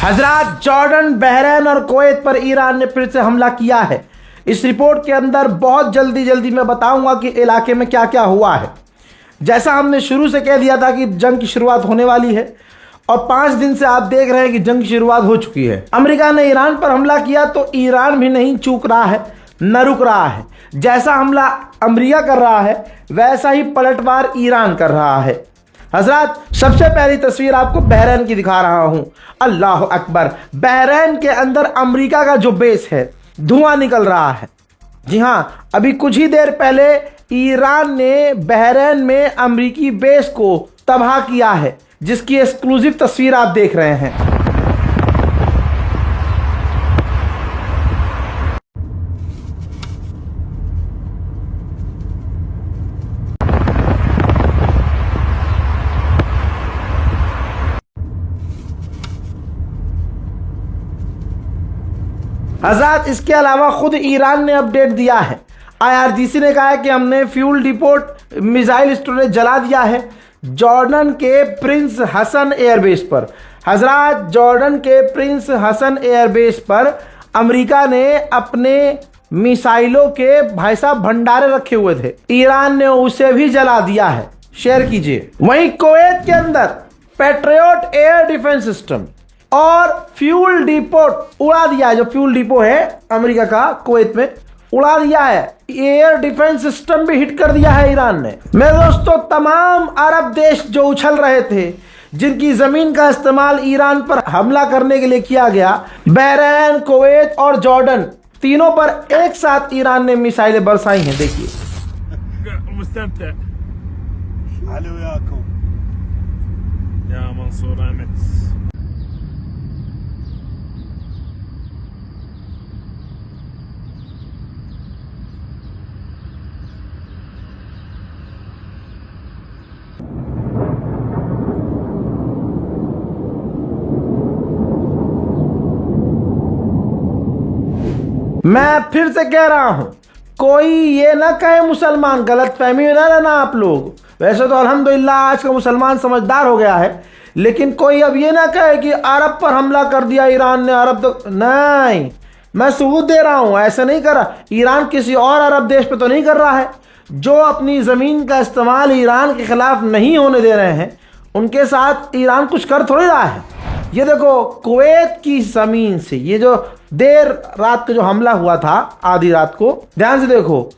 हजरात, Jordan, Bahrain और Kuwait पर ईरान ने फिर से हमला किया है। इस रिपोर्ट के अंदर बहुत जल्दी मैं बताऊंगा कि इलाके में क्या क्या हुआ है। जैसा हमने शुरू से कह दिया था कि जंग की शुरुआत होने वाली है और 5 दिन से आप देख रहे हैं कि जंग की शुरुआत हो चुकी है। अमेरिका ने ईरान पर हमला किया तो ईरान भी नहीं चूक रहा है, न रुक रहा है। जैसा हमला अमेरिका कर रहा है वैसा ही पलटवार ईरान कर रहा है। हजरात, सबसे पहली तस्वीर आपको बहरीन की दिखा रहा हूं। अल्लाह अकबर। बहरीन के अंदर अमेरिका का जो बेस है, धुआं निकल रहा है। जी हां, अभी कुछ ही देर पहले ईरान ने बहरीन में अमेरिकी बेस को तबाह किया है, जिसकी एक्सक्लूसिव तस्वीर आप देख रहे हैं। हजरात, इसके अलावा खुद ईरान ने अपडेट दिया है। IRGC ने कहा है कि हमने फ्यूल डिपोट मिसाइल स्टोरेज जला दिया है जॉर्डन के प्रिंस हसन एयरबेस पर। हजरात, जॉर्डन के प्रिंस हसन एयरबेस पर अमेरिका ने अपने मिसाइलों के भाई साहब भंडारे रखे हुए थे, ईरान ने उसे भी जला दिया है। शेयर कीजिए। वहीं कुवैत के अंदर पैट्रियट एयर डिफेंस सिस्टम और फ्यूल डिपोट उड़ा दिया है। जो फ्यूल डिपो है अमेरिका का कुवैत में, उड़ा दिया है। एयर डिफेंस सिस्टम भी हिट कर दिया है ईरान ने। मेरे दोस्तों, तमाम अरब देश जो उछल रहे थे, जिनकी जमीन का इस्तेमाल ईरान पर हमला करने के लिए किया गया, बहरीन, कुवैत और जॉर्डन, तीनों पर एक साथ ईरान ने मिसाइलें बरसाई हैं। देखिए। मैं फिर से कह रहा हूं, कोई ये ना कहे मुसलमान, गलत फहमी में ना रहना आप लोग। वैसे तो अल्हम्दुलिल्लाह आज का मुसलमान समझदार हो गया है, लेकिन कोई अब ये ना कहे कि अरब पर हमला कर दिया ईरान ने। अरब तो नहीं, मैं सबूत दे रहा हूं, ऐसा नहीं कर रहा। ईरान किसी और अरब देश पे तो नहीं कर रहा है। जो अपनी ज़मीन का इस्तेमाल ईरान के खिलाफ नहीं होने दे रहे हैं, उनके साथ ईरान कुछ कर थोड़ी रहा है। ये देखो, कुवैत की ज़मीन से ये जो देर रात को जो हमला हुआ था, आधी रात को, ध्यान से देखो,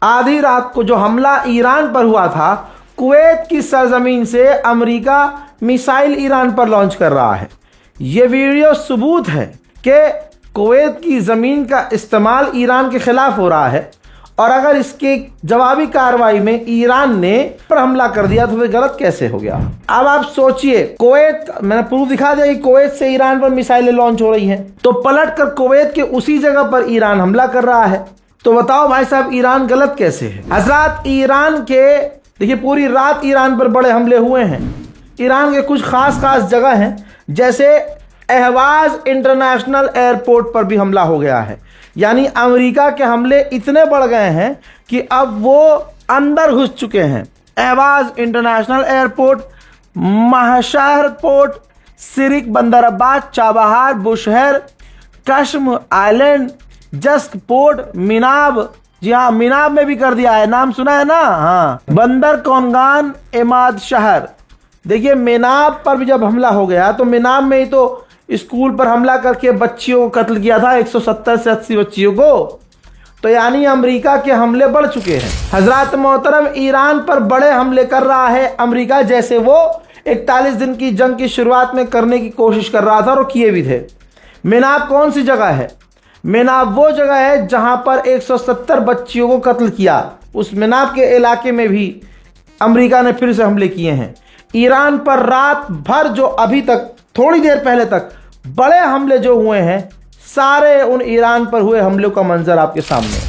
आधी रात को जो हमला ईरान पर हुआ था, कुवैत की सरजमीन से अमेरिका मिसाइल ईरान पर लॉन्च कर रहा है। ये वीडियो सबूत है कि कुवैत की ज़मीन का इस्तेमाल ईरान के खिलाफ हो रहा है, और अगर इसके जवाबी कार्रवाई में ईरान ने पर हमला कर दिया तो फिर गलत कैसे हो गया। अब आप सोचिए, कुवैत, मैंने प्रूफ दिखा दिया कि कुवैत से ईरान पर मिसाइलें लॉन्च हो रही हैं, तो पलट कर कुवैत के उसी जगह पर ईरान हमला कर रहा है। तो बताओ भाई साहब, ईरान गलत कैसे है। हजरात, ईरान के देखिए, पूरी रात ईरान पर बड़े हमले हुए हैं। ईरान के कुछ खास जगह हैं, जैसे अहवाज इंटरनेशनल एयरपोर्ट पर भी हमला हो गया है। यानी अमेरिका के हमले इतने बढ़ गए हैं कि अब वो अंदर घुस चुके हैं। Ahvaz international airport, Mahshahr port, Sirik Bandar Abbas, Chabahar, Bushehr, Qeshm island, Jask port, Minab, जी हाँ, मिनाब में भी कर दिया है, नाम सुना है ना। हाँ, बंदर कोनगान, इमाद शहर। देखिए, मिनाब पर भी जब हमला हो गया तो मिनाब में ही तो स्कूल पर हमला करके बच्चियों को कत्ल किया था, 170 से 80 बच्चियों को। तो यानी अमेरिका के हमले बढ़ चुके हैं। हजरात मोहतरम, ईरान पर बड़े हमले कर रहा है अमेरिका, जैसे वो 41 दिन की जंग की शुरुआत में करने की कोशिश कर रहा था और किए भी थे। मिनाब कौन सी जगह है? मिनाब वो जगह है जहां पर 170 बच्चियों को कत्ल किया। उस मिनाब के इलाके में भी अमेरिका ने फिर से हमले किए हैं। ईरान पर रात भर, जो अभी तक थोड़ी देर पहले तक बड़े हमले जो हुए हैं, सारे उन ईरान पर हुए हमलों का मंजर आपके सामने है।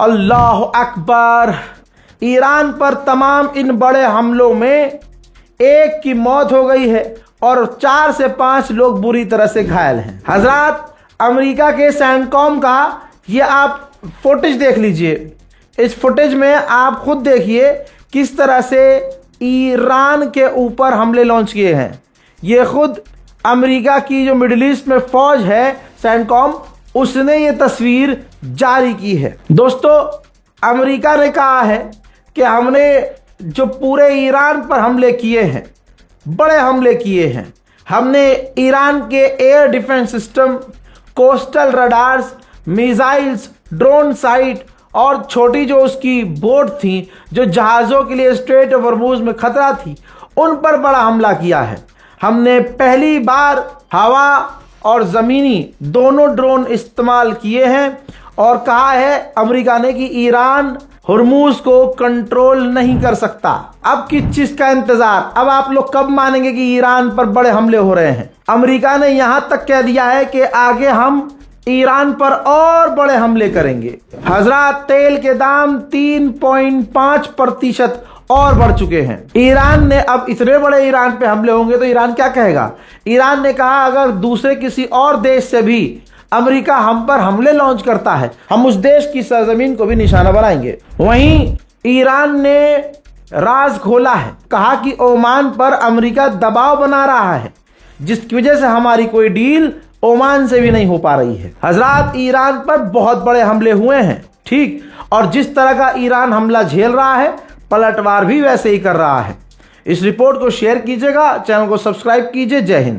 अल्लाह अकबर। ईरान पर तमाम इन बड़े हमलों में एक की मौत हो गई है और 4 से 5 लोग बुरी तरह से घायल हैं। हजरात, अमेरिका के सैंडकॉम का ये आप फुटेज देख लीजिए। इस फुटेज में आप खुद देखिए किस तरह से ईरान के ऊपर हमले लॉन्च किए हैं। ये खुद अमेरिका की जो मिडिल ईस्ट में फौज है सैंडकॉम, उसने ये तस्वीर जारी की है। दोस्तों, अमेरिका ने कहा है कि हमने जो पूरे ईरान पर हमले किए हैं, बड़े हमले किए हैं, हमने ईरान के air defence system, coastal radars, missiles, drone site और छोटी जो उसकी बोट थी जो जहाज़ों के लिए स्ट्रेट ऑफ हॉर्मुज़ में खतरा थी, उन पर बड़ा हमला किया है। हमने पहली बार हवा और ज़मीनी दोनों ड्रोन इस्तेमाल किए हैं और कहा है अमेरिका ने कि ईरान हॉर्मुज़ को कंट्रोल नहीं कर सकता। अब किस चीज़ का इंतज़ार? अब आप लोग कब मानेंगे कि ईरान पर बड़े हमले हो रहे हैं? अमेरिका ने यहाँ तक कह दिया है कि आगे हम ईरान पर और बड़े हमले करेंगे। हजरात, तेल के दाम 3.5% और बढ़ चुके हैं। ईरान ने अब इतने बड़े ईरान पे हमले होंगे तो ईरान क्या कहेगा? ईरान ने कहा अगर दूसरे किसी और देश से भी अमेरिका हम पर हमले लॉन्च करता है, हम उस देश की सरजमीन को भी निशाना बनाएंगे। वहीं ईरान ने राज खोला है, कहा कि ओमान पर अमेरिका दबाव बना रहा है, जिसकी वजह से हमारी कोई डील ओमान से भी नहीं हो पा रही है। हजरात, ईरान पर बहुत बड़े हमले हुए हैं, ठीक, और जिस तरह का ईरान हमला झेल रहा है, पलटवार भी वैसे ही कर रहा है। इस रिपोर्ट को शेयर कीजिएगा, चैनल को सब्सक्राइब कीजिए। जय हिंद।